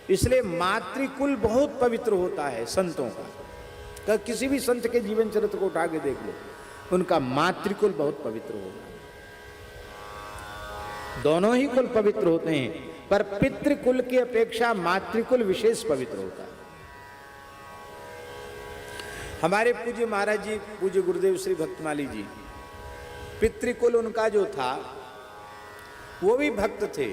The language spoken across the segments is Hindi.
इसलिए मातृकुल बहुत पवित्र होता है संतों का। किसी भी संत के जीवन चरित्र को उठा के देख लो, उनका मातृकुल बहुत पवित्र होगा। दोनों ही कुल पवित्र होते हैं, पर पितृकुल की अपेक्षा मातृकुल विशेष पवित्र होता है। हमारे पूज्य महाराज जी, पूज्य गुरुदेव श्री भक्तमाली जी, पितृकुल उनका जो था वो भी भक्त थे,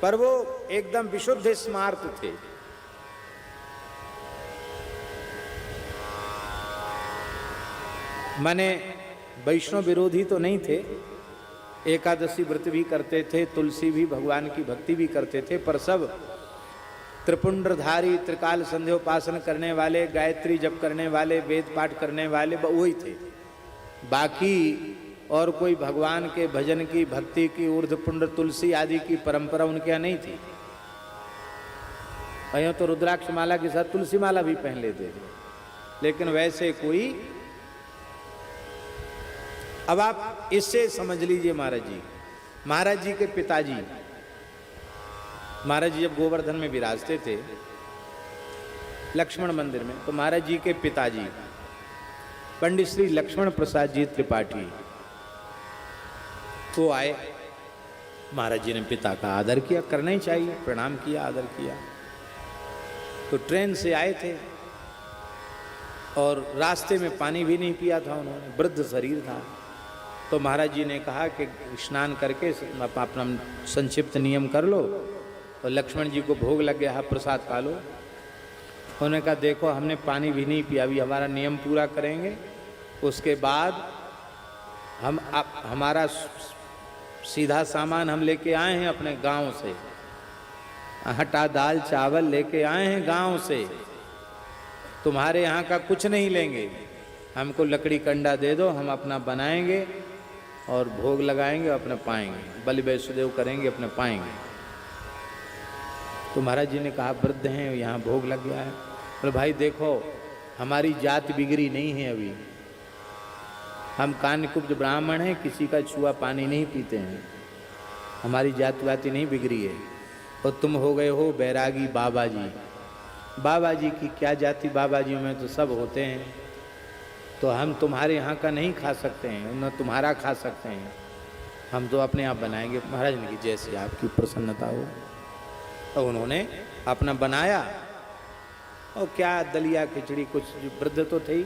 पर वो एकदम विशुद्ध स्मार्त थे। माने वैष्णव विरोधी तो नहीं थे, एकादशी व्रत भी करते थे, तुलसी भी, भगवान की भक्ति भी करते थे, पर सब त्रिपुंड्रधारी, त्रिकाल संध्योपासन करने वाले, गायत्री जप करने वाले, वेद पाठ करने वाले वही थे। बाकी और कोई भगवान के भजन की, भक्ति की, ऊर्ध्वपुंड, तुलसी आदि की परंपरा उनके यहाँ नहीं थी। यहाँ तो रुद्राक्ष माला के साथ तुलसी माला भी पहन लेते थे, लेकिन वैसे कोई। अब आप इससे समझ लीजिए महाराज जी के पिताजी, महाराज जी जब गोवर्धन में विराजते थे लक्ष्मण मंदिर में, तो महाराज जी के पिताजी पंडित श्री लक्ष्मण प्रसाद जी त्रिपाठी तो आए। महाराज जी ने पिता का आदर किया, करना ही चाहिए, प्रणाम किया, आदर किया। तो ट्रेन से आए थे और रास्ते में पानी भी नहीं पिया था उन्होंने, वृद्ध शरीर था। तो महाराज जी ने कहा कि स्नान करके अपना संक्षिप्त नियम कर लो। और लक्ष्मण जी को भोग लग गया, प्रसाद खा लो। उन्होंने कहा देखो हमने पानी भी नहीं पिया, अभी हमारा नियम पूरा करेंगे, उसके बाद हमारा सीधा सामान हम लेके आए हैं अपने गांव से, आटा दाल चावल लेके आए हैं गांव से, तुम्हारे यहाँ का कुछ नहीं लेंगे, हमको लकड़ी कंडा दे दो, हम अपना बनाएंगे और भोग लगाएंगे, अपने पाएंगे, बलि वैष्णदेव करेंगे, अपने पाएंगे। तो महाराज जी ने कहा वृद्ध हैं, यहाँ भोग लग गया है। बोले भाई देखो हमारी जात बिगड़ी नहीं है अभी, हम कान्यकुब्ज ब्राह्मण हैं, किसी का छुआ पानी नहीं पीते हैं, हमारी जात वाती नहीं बिगड़ी है। और तुम हो गए हो बैरागी बाबा जी। बाबा जी की क्या जाति, बाबा जी में तो सब होते हैं, तो हम तुम्हारे यहाँ का नहीं खा सकते हैं, न तुम्हारा खा सकते हैं, हम तो अपने आप बनाएंगे। महाराज ने की जैसे आपकी प्रसन्नता हो। तो उन्होंने अपना बनाया, और क्या दलिया खिचड़ी कुछ, जो वृद्ध तो थे ही,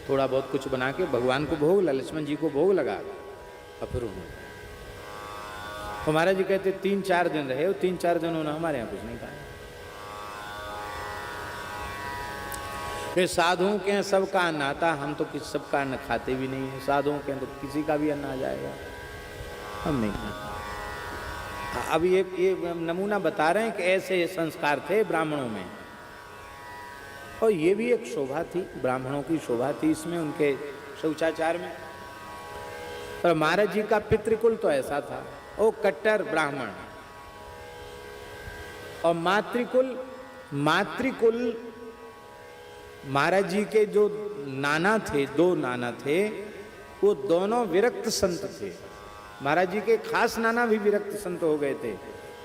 थोड़ा बहुत कुछ बना के भगवान को भोग, लक्ष्मण जी को भोग लगा। और फिर उन्होंने, तो महाराज जी कहते 3-4 दिन रहे, और 3-4 दिन उन्होंने हमारे यहाँ कुछ नहीं खाया। ये साधुओं के हैं सबका अन्न आता, हम तो किसी सबका अन्न खाते भी नहीं है, साधुओं के हैं तो किसी का भी अन्न आ जाएगा, हम नहीं खाते। अब ये नमूना बता रहे हैं कि ऐसे संस्कार थे ब्राह्मणों में, और ये भी एक शोभा थी, ब्राह्मणों की शोभा थी इसमें, उनके शौचाचार में। पर महाराज जी का पितृकुल तो ऐसा था, वो कट्टर ब्राह्मण। और मातृकुल महाराज जी के जो नाना थे, 2 नाना थे, वो दोनों विरक्त संत थे। महाराज जी के खास नाना भी विरक्त संत हो गए थे,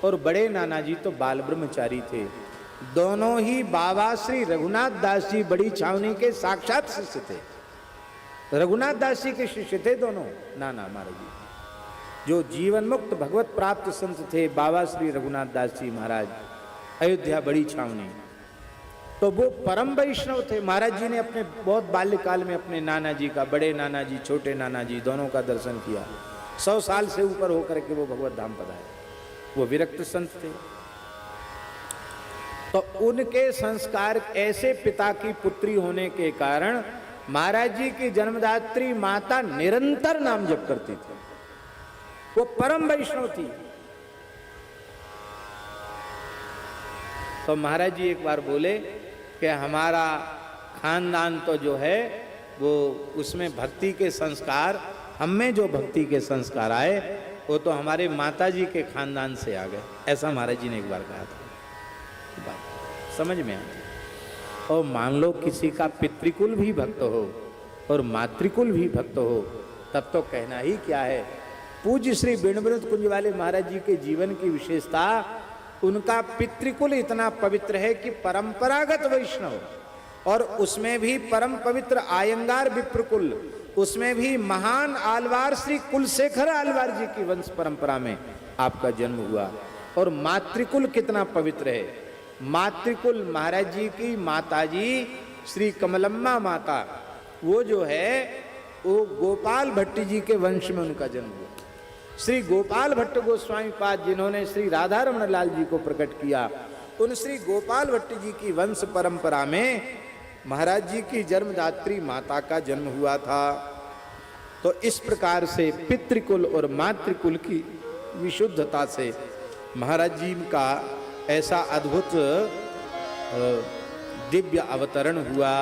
और बड़े नाना जी तो बाल ब्रह्मचारी थे। दोनों ही बाबा श्री रघुनाथ दास जी बड़ी छावनी के साक्षात शिष्य थे। रघुनाथ दास जी के शिष्य थे दोनों नाना महाराज जी, जो जीवन मुक्त भगवत प्राप्त संत थे। बाबा श्री रघुनाथ दास जी महाराज, अयोध्या बड़ी छावनी, तो वो परम वैष्णव थे। महाराज जी ने अपने बहुत बाल्यकाल में अपने नाना जी का, बड़े नाना जी, छोटे नाना जी, दोनों का दर्शन किया। 100 साल से ऊपर होकर के वो भगवत धाम पधारे, वो विरक्त संत थे। तो उनके संस्कार, ऐसे पिता की पुत्री होने के कारण महाराज जी की जन्मदात्री माता निरंतर नाम जप करती थी, वो परम वैष्णव थी। तो महाराज जी एक बार बोले कि हमारा खानदान तो जो है वो, उसमें भक्ति के संस्कार, हम में जो भक्ति के संस्कार आए वो तो हमारे माता जी के खानदान से आ गए, ऐसा महाराज जी ने एक बार कहा था। बात समझ में आती। और मान लो किसी का पितृकुल भी भक्त हो और मातृकुल भी भक्त हो, तब तो कहना ही क्या है। पूज्य श्री बेणुवृत कुंज वाले महाराज जी के जीवन की विशेषता उनका पितृकुल इतना पवित्र है कि परंपरागत वैष्णव, और उसमें भी परम पवित्र आयंगार विप्रकुल, उसमें भी महान आलवार श्री कुलशेखर आलवार जी की वंश परंपरा में आपका जन्म हुआ। और मातृकुल कितना पवित्र है, मातृकुल महाराज जी की माताजी श्री कमलम्मा माता, वो जो है वो गोपाल भट्ट जी के वंश में उनका जन्म हुआ। श्री गोपाल भट्ट गोस्वामी पाद जिन्होंने श्री राधा रमण लाल जी को प्रकट किया, उन श्री गोपाल भट्ट जी की वंश परंपरा में महाराज जी की जन्मदात्री माता का जन्म हुआ था। तो इस प्रकार से पितृकुल और मातृकुल की विशुद्धता से महाराज जी का ऐसा अद्भुत दिव्य अवतरण हुआ।